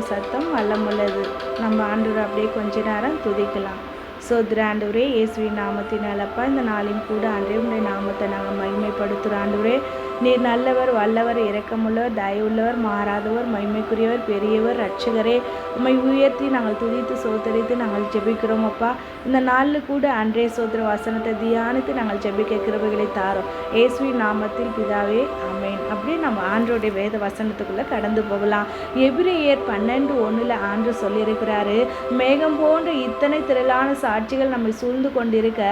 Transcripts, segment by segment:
ஆண்டவருடைய சத்தம் வல்லமுள்ளது. நம்ம ஆண்டவரை அப்படியே கொஞ்ச நேரம் துதிக்கலாம். சோதர ஆண்டவரே, இயேசுவின் நாமத்தினால் அப்பா இந்த நாளையும் கூட ஆண்டவரே உங்களுடைய நாமத்தை நாங்கள் மகிமைப்படுத்துகிறோம். ஆண்டவரே, நீர் நல்லவர், வல்லவர், இரக்கமுள்ளவர், தயவுள்ளவர், மாறாதவர், மகிமைக்குரியவர், பெரியவர், ரட்சகரே. உம்மை உயர்த்தி நாங்கள் துதித்து சோதரித்து நாங்கள் ஜெபிக்கிறோம் அப்பா. இந்த நாளில் கூட அன்றே சோதர வசனத்தை தியானித்து நாங்கள் ஜெபிக்க கிருபைகளை தாரோம். இயேசுவின் நாமத்தில் பிதாவே, ஆமென். அப்படியே நம்ம ஆண்டவருடைய வேத வசனத்துக்குள்ளே கடந்து போகலாம். எபிரேயர் 12:1 ஆண்டு சொல்லியிருக்கிறாரு, மேகம் போன்ற இத்தனை திரளான சாட்சிகள் நம்மை சூழ்ந்து கொண்டிருக்க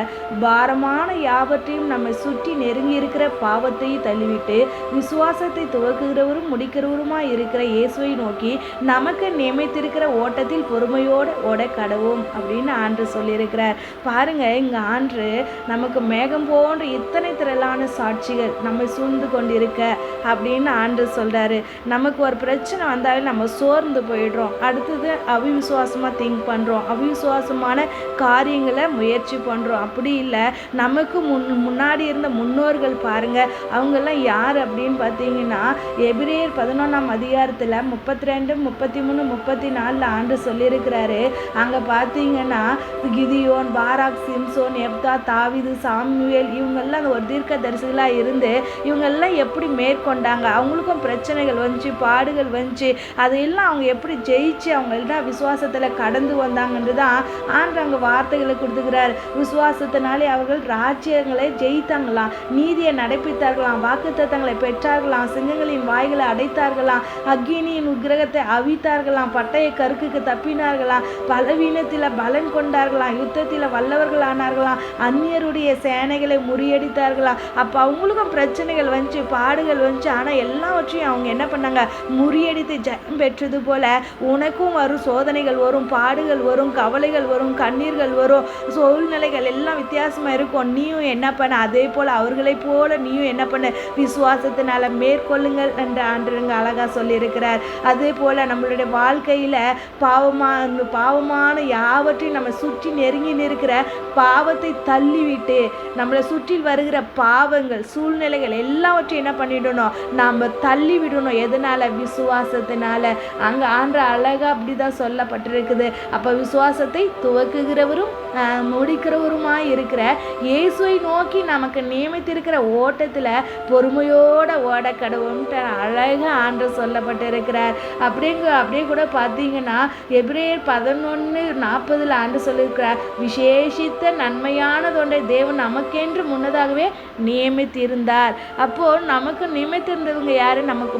பாரமான யாவற்றையும் நம்மை சுற்றி நெருங்கி இருக்கிற பாவத்தையும் தள்ளிவிட்டு விசுவாசத்தை துவக்குகிறவரும் முடிக்கிறவருமாய் இருக்கிற இயேசுவை நோக்கி நமக்கு நியமித்திருக்கிற ஓட்டத்தில் பொறுமையோடு ஓட கடவோம் அப்படின்னு ஆண்டு சொல்லியிருக்கிறார். பாருங்க, இங்க ஆண்டு நமக்கு மேகம் போன்ற இத்தனை திரளான சாட்சிகள் நம்மை சூழ்ந்து கொண்டிருக்க அப்படின்னு ஆண்டு சொல்றாரு. நமக்கு ஒரு பிரச்சனை வந்தாலே நம்ம சோர்ந்து போயிடுறோம். அடுத்தது அவிசுவாசமா திங்க் பண்றோம், அவிசுவாசமான காரியங்களை முயற்சி பண்ணுறோம். அப்படி இல்லை, நமக்கு முன்னாடி இருந்த முன்னோர்கள் பாருங்க, அவங்கெல்லாம் யார் அப்படின்னு பார்த்தீங்கன்னா எபிரேயர் 11ஆம் அதிகாரத்தில் 32, 33, 34 ஆண்டு சொல்லியிருக்கிறாரு. அங்கே பார்த்தீங்கன்னா கிதியோன், பாராக், சிம்சோன், எப்தா, தாவீது, சாமுவேல் இவங்கெல்லாம் அந்த ஒரு தீர்க்க தரிசிகளாக இருந்து இவங்கெல்லாம் எப்படி மேற்கொண்டாங்க, அவங்களுக்கும் பிரச்சனைகள் வந்துச்சு, பாடுகள் வந்துச்சு, அதையெல்லாம் அவங்க எப்படி ஜெயிச்சு அவங்கள்ட்ட விசுவாசத்தில் கடந்து வந்தாங்கன்று தான் ஆண்டு அங்கே வார்த்தைகளை கொடுத்துக்கிறார். விசுவாசத்தினாலே அவர்கள் ராஜ்யங்களை ஜெயித்தாங்களாம், நீதியை நடப்பித்தார்களாம், வாக்குத்தத்தங்களை பெற்றார்களாம், சிங்கங்களின் வாய்களை அடைத்தார்களாம், அக்கினியின் உக்கிரகத்தை அவித்தார்களாம், பட்டய கருக்குக்கு தப்பினார்களாம், பலவீனத்தில் பலன் கொண்டார்களாம், யுத்தத்தில் வல்லவர்கள் ஆனார்களாம், அந்நியருடைய சேனைகளை முறியடித்தார்களாம். அப்போ அவங்களுக்கும் பிரச்சனைகள் வந்துச்சு, பாடுகள் வந்துச்சு. ஆனால் எல்லாவற்றையும் அவங்க என்ன பண்ணாங்க, முறியடித்து ஜெயம் பெற்றது போல உனக்கும் வரும் சோதனைகள் வரும், பாடுகள் வரும், கவலைகள் வரும், கண்ணீர்கள் வரும், சூழ்நிலைகள் எல்லாம் வித்தியாசமாக இருக்கும். நீயும் என்ன பண்ண, அதே போல் அவர்களை போல நீயும் என்ன பண்ண, விசுவாசத்தினால மேற்கொள்ளுங்கள் என்று ஆண்டவருங்க அழகாக சொல்லியிருக்கிறார். அதே போல் நம்மளுடைய வாழ்க்கையில் பாவமான யாவற்றையும் நம்ம சுற்றி நெருங்கி நிற்கிற பாவத்தை தள்ளிவிட்டு நம்மளை சுற்றி வருகிற பாவங்கள், சூழ்நிலைகள் எல்லாவற்றையும் என்ன பண்ணிடணும், நாம் தள்ளி விடணும். எதனால? விசுவாசத்தினால. அங்கே ஆண்டு அழகாக அப்படி தான் சொல்லப்பட்டிருக்குது. அப்போ விசுவாசத்தை துவக்குகிறவரும் முடிக்கிறவருமாய் இருக்கிற இயேசுவை நோக்கி நமக்கு நியமித்திருக்கிற ஓட்டத்தில் பொறுமையோட ஓட கடவுன்ட்டு அழகாக ஆண்டு சொல்லப்பட்டிருக்கிறார். அப்படியே கூட பார்த்தீங்கன்னா எபிரேயர் 11:40 ஆண்டு சொல்லியிருக்கிறார், விசேஷித்த நன்மையானதொன்றை தேவன் நமக்கென்று முன்னதாகவே நியமித்திருந்தார். அப்போது நமக்கு நியமித்திருந்தவங்க யார்? நமக்கு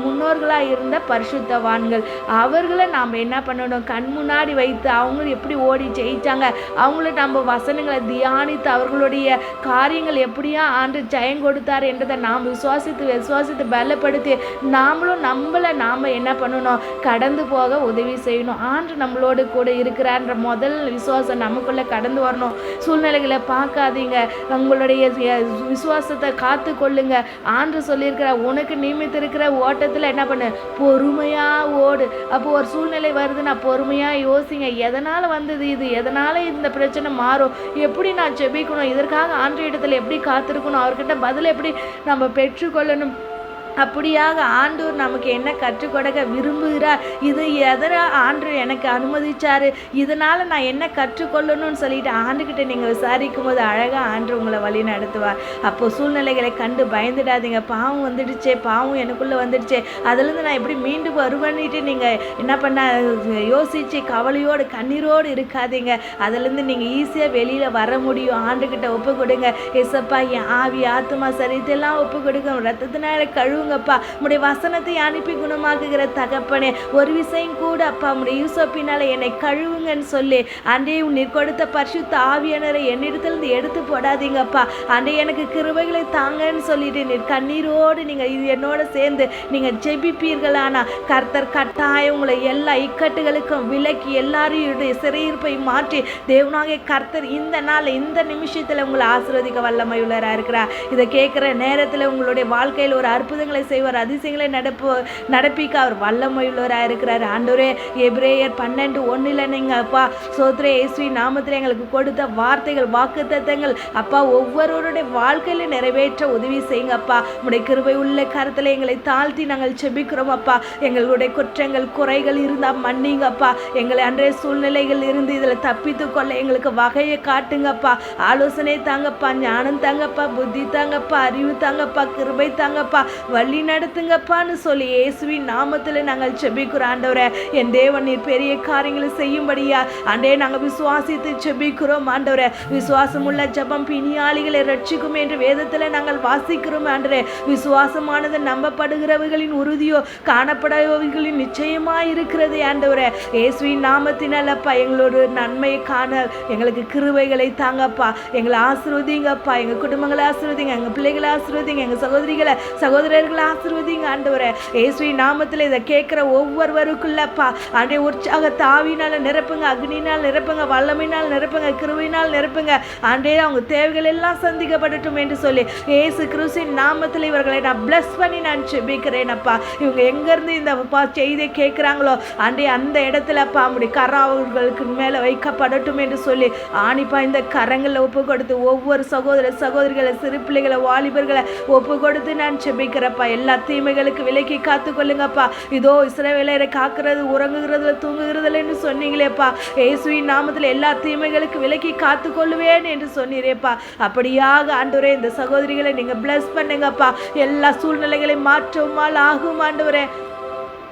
முன்னோர்களாக இருந்த பரிசுத்தவான்கள். அவர்களை நாம் என்ன பண்ணணும், கண் முன்னாடி வைத்து அவங்க எப்படி ஓடி ஜெயிச்சாங்க, அவங்கள நம்ம வசனங்களை தியானித்து அவர்களுடைய காரியங்கள் எப்படியா ஆண்டு ஜெயம் கொடுத்தார் என்றதை நாம் விசுவாசித்து பலப்படுத்தி நாம் என்ன பண்ணணும், கடந்து போக உதவி செய்யணும். ஆண்டு நம்மளோடு கூட இருக்கிறான்ற முதல் விசுவாசம் நமக்குள்ளே கடந்து வரணும். சூழ்நிலைகளை பார்க்காதீங்க, உங்களுடைய விசுவாசத்தை காத்து கொள்ளுங்க. ஆண்டு சொல்லியிருக்கிற உனக்கு நியமித்திருக்கிற ஓட்டத்தில் என்ன பண்ணு, பொறுமையாக ஓடு. அப்போ ஒரு சூழ்நிலை வருதுன்னா பொறுமையாக யோசிங்க, எதனால் வந்தது இது, எதனால் இந்த பிரச்சனை மாறும், எப்படி நான் ஜெபிக்கணும், இதற்காக ஆண்டு இடத்துல எப்படி காத்திருக்கணும், அவர்கிட்ட பதில் எப்படி நம்ம பெற்றுக்கொள்ளணும். அப்படியாக ஆண்டவர் நமக்கு என்ன கற்றுக் கொடுக்க விரும்புகிறார், இது எதனால் ஆண்டு எனக்கு அனுமதிச்சார், இதனால் நான் என்ன கற்றுக்கொள்ளணும்னு சொல்லிட்டு ஆண்டுக்கிட்ட நீங்கள் விசாரிக்கும் போது அழகாக ஆண்டு உங்களை வழி நடத்துவார். அப்போது சூழ்நிலைகளை கண்டு பயந்துடாதீங்க. பாவம் வந்துடுச்சே, பாவம் எனக்குள்ளே வந்துடுச்சே, அதுலேருந்து நான் எப்படி மீண்டும் வருவேன்னுட்டு நீங்கள் என்ன பண்ண யோசித்து கவலையோடு கண்ணீரோடு இருக்காதீங்க. அதுலேருந்து நீங்கள் ஈஸியாக வெளியில் வர முடியும். ஆண்டுக்கிட்ட ஒப்பு கொடுங்க. ஏசப்பா, என் ஆவி ஆத்மா சரீரத்தெல்லாம் ஒப்பு கொடுங்க, ரத்தத்தினால கழுவுங்க அப்பா, உடைய வசனத்தை அனுப்பி குணமாக்குகிற தகப்பனே, ஒரு விஷயம் கூட அப்பா உடைய யூசப்பினால என்னை கழுவுங்கன்னு சொல்லி அன்றே நீர் கொடுத்த பரிசுத்த ஆவியானவரை என்னிடத்திலிருந்து எடுத்து போடாதீங்கப்பா. அன்றே எனக்கு கிருபைகளை தாங்கன்னு சொல்லிட்டு நீர் கண்ணீரோடு நீங்கள் இது என்னோட சேர்ந்து நீங்கள் ஜெபிப்பீர்களானா கர்த்தர் கட்டாயம் உங்களை எல்லா இக்கட்டுகளுக்கும் விலக்கி எல்லாரையும் சிறையிருப்பை மாற்றி தேவனாகிய கர்த்தர் இந்த நாள் இந்த நிமிஷத்தில் உங்களை ஆசீர்வதிக்க வல்லமை உள்ளவராக இருக்கிறார். இதை கேட்குற நேரத்தில் உங்களுடைய வாழ்க்கையில் ஒரு அற்புதங்களை அற்புதங்களை செய்வார், அதிசயங்களை நடப்பிக்க அவர் வல்லமையுள்ளவராக இருக்கிறார். ஆண்டவரே, எபிரேயர் 12:1 நீங்கள் அப்பா சோத்ரே இயேசுவின் நாமத்தில் எங்களுக்கு கொடுத்த வார்த்தைகள், வாக்குத்தத்தங்கள் அப்பா ஒவ்வொருவருடைய வாழ்க்கையில நிறைவேற்ற உதவி செய்யுங்க அப்பா. உடைய கிருபை உள்ள கருத்தில் எங்களை தாழ்த்தி நாங்கள் செபிக்கிறோம் அப்பா. எங்களுடைய குற்றங்கள் குறைகள் இருந்தால் மன்னிங்கப்பா. எங்களை அன்றைய சூழ்நிலைகள் இருந்து இதில் தப்பித்து கொள்ள எங்களுக்கு வகையை காட்டுங்கப்பா. ஆலோசனை தாங்கப்பா, ஞானம் தாங்கப்பா, புத்தி தாங்கப்பா, அறிவு தாங்கப்பா, கிருபை தாங்கப்பா, வழி நடத்துங்கப்பான்னு சொல்லி இயேசுவின் நாமத்தில் நாங்கள் செபிக்கிறோம். ஆண்டவரே, என் தேவன் நீர் பெரிய காரியங்களை செய்யும்படியா ஆண்டே நாங்கள் விசுவாசித்து செபிக்கிறோம். ஆண்டவரே, விசுவாசம் உள்ள ஜபம் பிணியாளிகளை ரட்சிக்கும் என்று வேதத்தில் நாங்கள் வாசிக்கிறோம். ஆண்டவரே, விசுவாசமானது நம்பப்படுகிறவர்களின் உறுதியோ காணப்படுபவர்களின் நிச்சயமாய் இருக்கிறது. ஆண்டவரே, இயேசுவின் நாமத்தினால் அப்பா எங்களோட நன்மையை காண எங்களுக்கு கிருபைகளை தாங்கப்பா. எங்களை ஆசீர்வதிங்கப்பா. எங்கள் குடும்பங்களை ஆசீர்வதிங்க, எங்கள் பிள்ளைகளை ஆசீர்வதிங்க, எங்கள் சகோதரர்களை ஆசீர்வதிங்க. ஆண்டவரே, இயேசுவின் நாமத்தில் இதை கேட்குற ஒவ்வொருவருக்குள்ளப்பா ஆண்டே உற்சாகத்தை ஆவியினால் நிரப்புங்க, அக்னினால் நிரப்புங்க, வல்லமையினால் நிரப்புங்க, கிருபையினால் நிரப்புங்க. ஆண்டே அவங்க தேவைகள் எல்லாம் சந்திக்கப்படட்டும் என்று சொல்லி இயேசு கிறிஸ்துவின் நாமத்தில் இவர்களை நான் பிளஸ் பண்ணி நான் செபிக்கிறேன் அப்பா. இவங்க எங்கேருந்து இந்த செய்தியை கேட்குறாங்களோ ஆண்டே அந்த இடத்துலப்பா அப்படி கரம் அவர்களுக்கு மேலே வைக்கப்படட்டும் என்று சொல்லி ஆணிப்பா இந்த கரங்களில் ஒப்பு கொடுத்து ஒவ்வொரு சகோதரிகளை, சிறு பிள்ளைகளை, வாலிபர்களை ஒப்பு கொடுத்து நான் செபிக்கிறப்பா. எல்லா தீமைகளுக்கு விலக்கி காத்து கொள்ளுங்கப்பா. இதோ இஸ்ரவேலரை காக்கிறது உறங்குகிறதுல தூங்குகிறதுலன்னு சொன்னீங்களேப்பா. இயேசுவின் நாமத்தில் எல்லா தீமைகளுக்கு விலக்கி காத்து கொள்ளுவேன் என்று சொன்னீரேப்பா. அப்படியாக ஆண்டவரே இந்த சகோதரிகளை நீங்கள் பிளஸ் பண்ணுங்கப்பா. எல்லா சூழ்நிலைகளையும் மாற்றவுமால் ஆகும். ஆண்டவரே,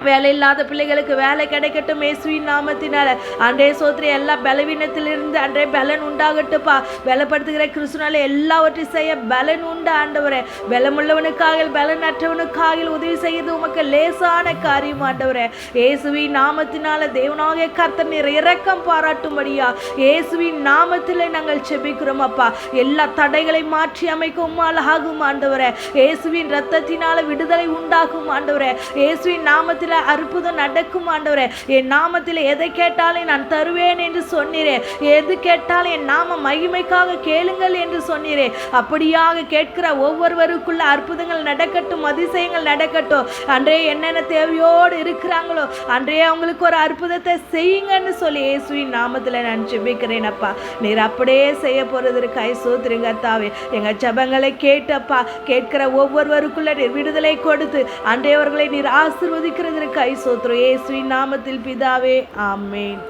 வேலை இல்லாத பிள்ளைகளுக்கு வேலை கிடைக்கட்டும் இயேசுவின் நாமத்தினால. அன்றே சோத்ரி எல்லா பலவீனத்திலிருந்து அன்றே பலன் உண்டாகட்டுப்பா. பலப்படுத்துகிற கிறிஸ்துனால எல்லாவற்றையும் செய்ய பலன் உண்டு. ஆண்டவரே, பலமுள்ளவனுக்காக பலனற்றவனுக்காக உதவி செய்வது உமக்கு லேசான காரியம். ஆண்டவரே, இயேசுவின் நாமத்தினால தேவனாகிய கர்த்தர் நீர் இரக்கம் பாராட்டும்படியா இயேசுவின் நாமத்தில் நாங்கள் செபிக்கிறோம் அப்பா. எல்லா தடைகளை மாற்றி அமைக்க உம்மால் ஆகும். ஆண்டவரே, இயேசுவின் இரத்தத்தினால விடுதலை உண்டாகும். ஆண்டவரே, இயேசுவின் நாமத்தில் அற்புதம் நடக்கும். ஆண்டவரே, என் நாமத்தில் எதை கேட்டாலும் நான் தருவேன் என்று சொன்னீரே. எது கேட்டாலும் என் நாம மகிமைக்காக கேளுங்கள் என்று சொன்னீரே. அப்படியாக கேட்கிற ஒவ்வொருவருக்குள்ள அற்புதங்கள் நடக்கட்டும், அதிசயங்கள் நடக்கட்டும். அன்றே என்னென்ன தேவையோடு இருக்கிறாங்களோ அன்றே அவங்களுக்கு ஒரு அற்புதத்தை செய்யுங்கன்னு சொல்லி இயேசுவின் நாமத்தில் நான் ஜெபிக்கிறேன் அப்பா. நீர் அப்படியே செய்ய போறதற்காய் சோத்திருங்க தாவே. எங்க ஜெபங்களை கேட்டப்பா, கேட்கிற ஒவ்வொருவருக்குள்ள நீர் விடுதலை கொடுத்து அன்றையவர்களை நீர் ஆசீர்வதிக்கிறது கை சோத்ரோ இயேசுவின் நாமத்தில் பிதாவே, ஆமென்.